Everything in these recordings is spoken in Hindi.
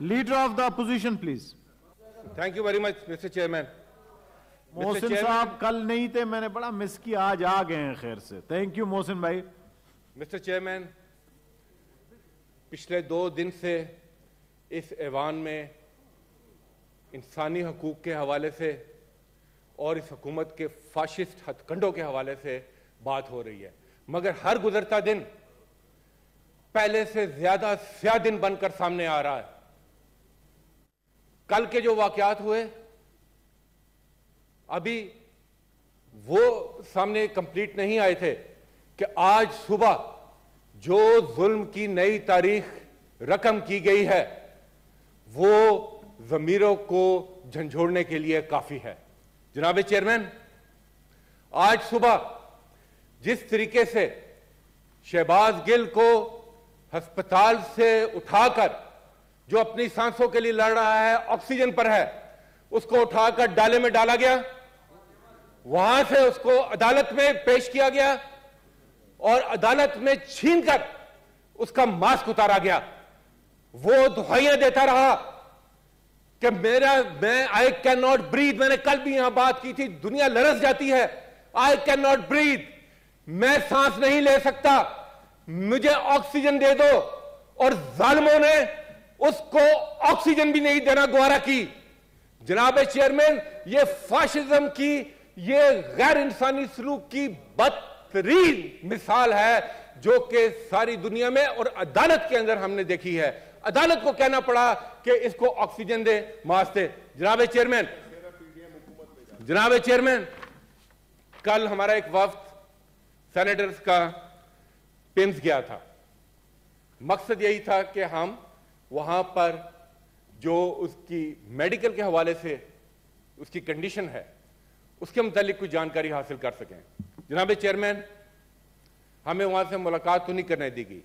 Leader of the opposition please. Thank you very much mister chairman. Mohsin साहब कल नहीं थे, मैंने बड़ा मिस किया, आज आ गए हैं खैर से। थैंक यू मोहसिन भाई। मिस्टर चेयरमैन, पिछले 2 दिन से इस ऐवान में इंसानी हकूक के हवाले से और इस हुकूमत के फाशिस्ट हथकंडों के हवाले से बात हो रही है, मगर हर गुजरता दिन पहले से ज्यादा स्याह दिन बनकर सामने आ रहा है। कल के जो वाकयात हुए अभी वो सामने कंप्लीट नहीं आए थे कि आज सुबह जो जुल्म की नई तारीख रकम की गई है वो ज़मीरों को झंझोड़ने के लिए काफी है। जनाब चेयरमैन, आज सुबह जिस तरीके से शहबाज गिल को अस्पताल से उठाकर, जो अपनी सांसों के लिए लड़ रहा है, ऑक्सीजन पर है, उसको उठाकर डाले में डाला गया, वहां से उसको अदालत में पेश किया गया और अदालत में छीनकर उसका मास्क उतारा गया। वो दुहाइयां देता रहा कि मैं आई कैन नॉट ब्रीथ। मैंने कल भी यहां बात की थी, दुनिया लरस जाती है। आई कैन नॉट ब्रीथ, मैं सांस नहीं ले सकता, मुझे ऑक्सीजन दे दो। और जालिमों ने उसको ऑक्सीजन भी नहीं देना गवारा की। जनाब चेयरमैन, ये फाशिज्म की, ये गैर इंसानी सलूक की बदतरीन मिसाल है जो कि सारी दुनिया में और अदालत के अंदर हमने देखी है। अदालत को कहना पड़ा कि इसको ऑक्सीजन दे, मास्क दे। जनाब चेयरमैन, कल हमारा एक वफ्द सेनेटर्स का पिम्स गया था। मकसद यही था कि हम वहां पर जो उसकी मेडिकल के हवाले से उसकी कंडीशन है उसके मुतालिक कुछ जानकारी हासिल कर सकें। जनाब चेयरमैन, हमें वहां से मुलाकात तो नहीं करने दी गई,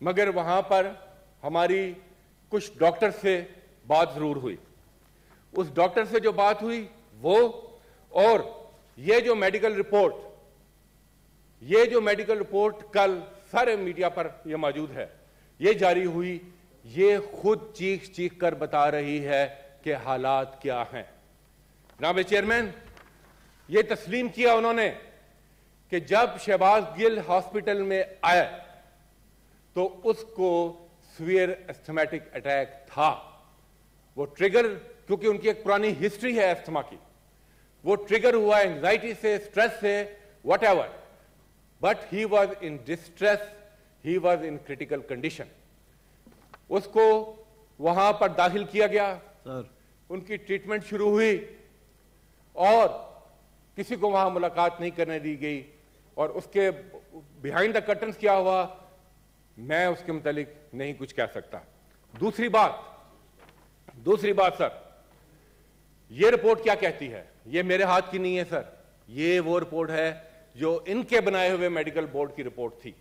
मगर वहां पर हमारी कुछ डॉक्टर से बात जरूर हुई। उस डॉक्टर से जो बात हुई वो, और ये जो मेडिकल रिपोर्ट कल सारे मीडिया पर यह मौजूद है, ये जारी हुई, ये खुद चीख चीख कर बता रही है कि हालात क्या हैं। जनाब चेयरमैन, ये तस्लीम किया उन्होंने कि जब शहबाज गिल हॉस्पिटल में आया तो उसको सीवियर एस्थमेटिक अटैक था। वो ट्रिगर, क्योंकि उनकी एक पुरानी हिस्ट्री है एस्थमा की, वो ट्रिगर हुआ एंजाइटी से, स्ट्रेस से, whatever, but he was in distress, he was in critical condition. उसको वहां पर दाखिल किया गया सर, उनकी ट्रीटमेंट शुरू हुई और किसी को वहां मुलाकात नहीं करने दी गई। और उसके बिहाइंड द कर्टन्स क्या हुआ, मैं उसके मुतालिक नहीं कुछ कह सकता। दूसरी बात सर, ये रिपोर्ट क्या कहती है, ये मेरे हाथ की नहीं है सर, ये वो रिपोर्ट है जो इनके बनाए हुए मेडिकल बोर्ड की रिपोर्ट थी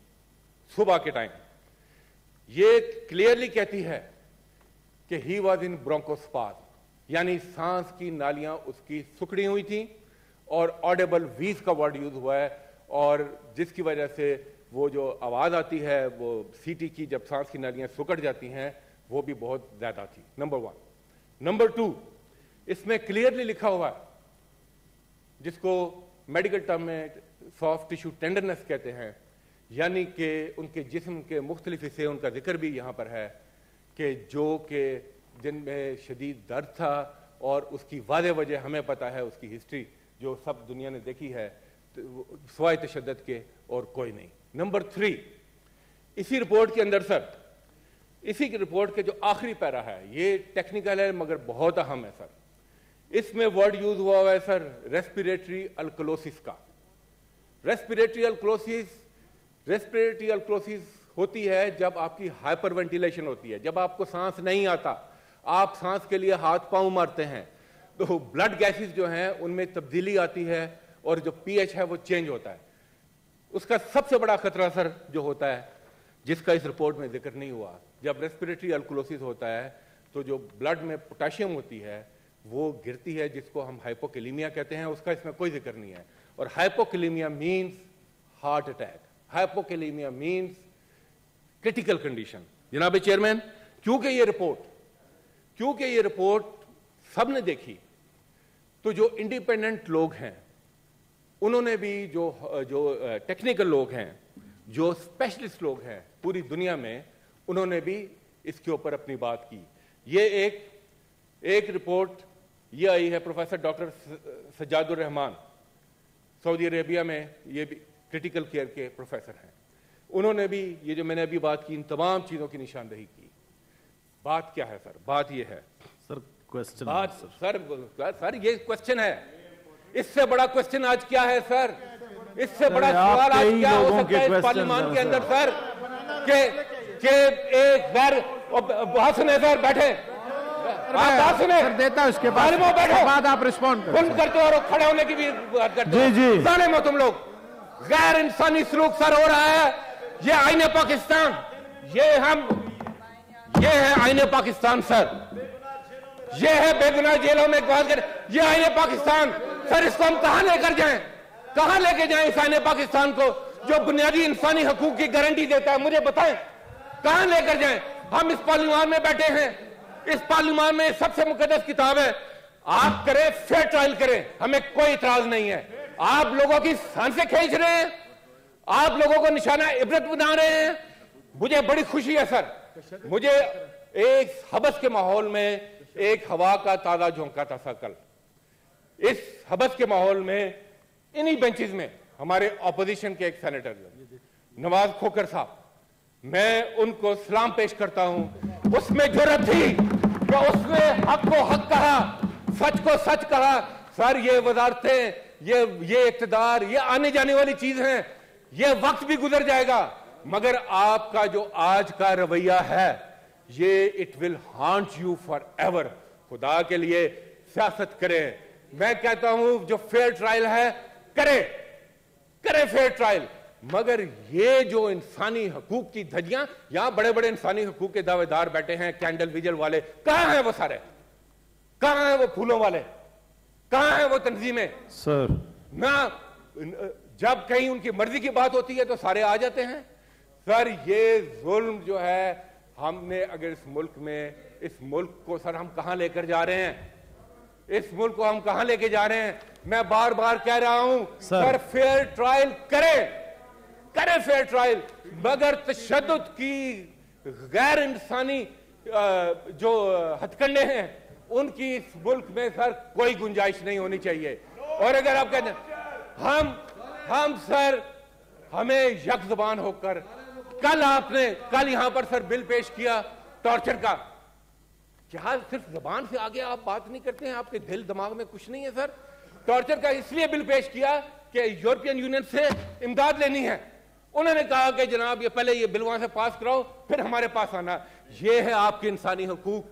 सुबह के टाइम। ये क्लियरली कहती है कि ही वॉज इन ब्रोंकोस्पाज्म, यानी सांस की नालियां उसकी सुकड़ी हुई थी और ऑडेबल वीज का वर्ड यूज हुआ है, और जिसकी वजह से वो जो आवाज आती है वो सीटी की, जब सांस की नालियां सुकड़ जाती हैं, वो भी बहुत ज्यादा थी। नंबर 1। नंबर 2, इसमें क्लियरली लिखा हुआ है, जिसको मेडिकल टर्म में सॉफ्ट टिश्यू टेंडरनेस कहते हैं, यानी कि उनके जिस्म के मुख्तलिफ हिस्से, उनका जिक्र भी यहां पर है कि जो कि जिनमें शदीद दर्द था, और उसकी वाज़ेह वजह हमें पता है, उसकी हिस्ट्री जो सब दुनिया ने देखी है, सवाए तशद्दुद के और कोई नहीं। नंबर 3, इसी रिपोर्ट के अंदर सर, इसी की रिपोर्ट के जो आखिरी पैरा है, ये टेक्निकल है मगर बहुत अहम है सर, इसमें वर्ड यूज हुआ है सर रेस्पिरेटरी अल्कलोसिस का। रेस्पिरेटरी अल्कलोसिस होती है जब आपकी हाइपर वेंटिलेशन होती है, जब आपको सांस नहीं आता, आप सांस के लिए हाथ पांव मारते हैं, तो ब्लड गैसेस जो हैं उनमें तब्दीली आती है और जो पीएच है वो चेंज होता है। उसका सबसे बड़ा खतरा सर जो होता है, जिसका इस रिपोर्ट में जिक्र नहीं हुआ, जब रेस्पिरेटरी अल्कलोसिस होता है तो जो ब्लड में पोटेशियम होती है वो गिरती है, जिसको हम हाइपोकैलेमिया कहते हैं, उसका इसमें कोई जिक्र नहीं है। और hypokalemia means heart attack, hypokalemia means critical condition. जनाब चेयरमैन, क्योंकि ये रिपोर्ट क्योंकि ये रिपोर्ट सबने देखी, तो जो इंडिपेंडेंट लोग हैं उन्होंने भी, जो टेक्निकल लोग हैं, जो स्पेशलिस्ट लोग हैं पूरी दुनिया में, उन्होंने भी इसके ऊपर अपनी बात की। ये एक रिपोर्ट ये आई है, professor doctor Sajjadur Rahman, Saudi Arabia में ये भी क्रिटिकल केयर के प्रोफेसर हैं, उन्होंने भी ये जो मैंने अभी बात की इन तमाम चीजों की निशानदेही की। बात क्या है सर? बात ये है सर, क्वेश्चन बात सर ये क्वेश्चन है। इससे बड़ा क्वेश्चन आज क्या है सर? इससे बड़ा सवाल आज क्या हो सकता है इस पार्लियामान के अंदर सर? के एक गैर बात सुने सर, बैठे आप बात सुने देता है, उसके बाद आप रिस्पॉन्ड करते हो और खड़े होने की भी बात करते हो। जी जाने में तुम लोग गैर इंसानी सलूक सर हो रहा है। ये आईने पाकिस्तान, ये है आईने पाकिस्तान सर, ये है बेगुनाह जेलों में बात कर, ये आईने पाकिस्तान सर। इसको हम कहां लेकर जाएं? कहां लेके जाएं इस आईने पाकिस्तान को जो बुनियादी इंसानी हकूक की गारंटी देता है? मुझे बताएं कहां लेकर जाएं? हम इस पार्लियामान में बैठे हैं, इस पार्लियामान में सबसे मुकद्दस किताब है, आप करें, फेयर ट्रायल करें, हमें कोई इतराज नहीं है। आप लोगों की सांसें खींच रहे हैं, आप लोगों को निशाना इबरत बना रहे हैं। मुझे बड़ी खुशी है सर, मुझे एक हबस के माहौल में एक हवा का ताजा झोंका था सर कल। इस हबस के माहौल में इन्हीं बेंचेस में हमारे ऑपोजिशन के एक सेनेटर नवाज खोखर साहब, मैं उनको सलाम पेश करता हूं। उसमें जुर्रत थी कि उसने हक को हक कहा, सच को सच कहा। सर ये वजारतें, ये इक्तदार, ये आने जाने वाली चीज हैं, ये वक्त भी गुजर जाएगा, मगर आपका जो आज का रवैया है ये it will haunt you for ever. खुदा के लिए सियासत करें। मैं कहता हूं जो फेयर ट्रायल है करे फेयर ट्रायल, मगर ये जो इंसानी हकूक की धज्जियां, यहां बड़े बड़े इंसानी हकूक के दावेदार बैठे हैं, कैंडल विजल वाले, कहां हैं वो सारे? कहां हैं वो फूलों वाले? कहां हैं वो तंजीमें? सर ना, जब कहीं उनकी मर्जी की बात होती है तो सारे आ जाते हैं। सर ये जुल्म जो है, हमने अगर इस मुल्क को सर हम कहां लेकर जा रहे हैं? इस मुल्क को हम कहां लेके जा रहे हैं? मैं बार बार कह रहा हूं सर, फेयर ट्रायल करे फेयर ट्रायल, मगर तशद्दुद की गैर इंसानी जो हथकंडे हैं उनकी इस मुल्क में सर कोई गुंजाइश नहीं होनी चाहिए। और अगर आप कहते हैं हम सर, हमें यक ज़बान होकर, कल यहां पर सर बिल पेश किया टॉर्चर का, क्या सिर्फ जबान से आगे आप बात नहीं करते हैं? आपके दिल दिमाग में कुछ नहीं है सर? टॉर्चर का इसलिए बिल पेश किया कि यूरोपियन यूनियन से इमदाद लेनी है। उन्होंने कहा कि जनाब ये पहले ये बिल वहां से पास कराओ, फिर हमारे पास आना। ये है आपके इंसानी हकूक,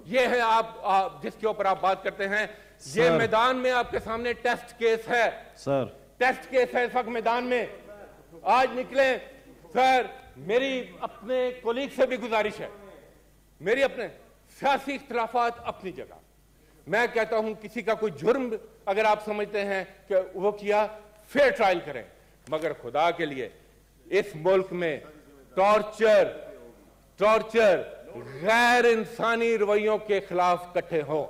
ये है आप जिसके ऊपर आप बात करते हैं। ये मैदान में आपके सामने टेस्ट केस है सर, टेस्ट केस है इस वक्त मैदान में। आज निकले सर, मेरी अपने कोलीग से भी गुजारिश है, मेरी अपने सियासी इख्तिलाफात अपनी जगह, मैं कहता हूं किसी का कोई जुर्म अगर आप समझते हैं कि वो किया, फेयर ट्रायल करें, मगर खुदा के लिए इस मुल्क में टॉर्चर गैर इंसानी रवैयों के खिलाफ इकट्ठे हो,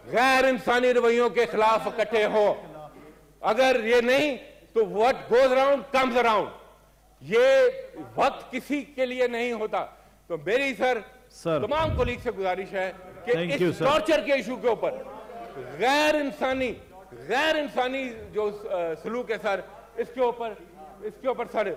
गैर इंसानी रवैयों के खिलाफ इकट्ठे हो। अगर ये नहीं तो what goes around comes around. ये वक्त किसी के लिए नहीं होता। तो मेरी सर तमाम कोलीग से गुजारिश है कि इस टॉर्चर के इशू के ऊपर गैर इंसानी जो सलूक है सर, इसके ऊपर सर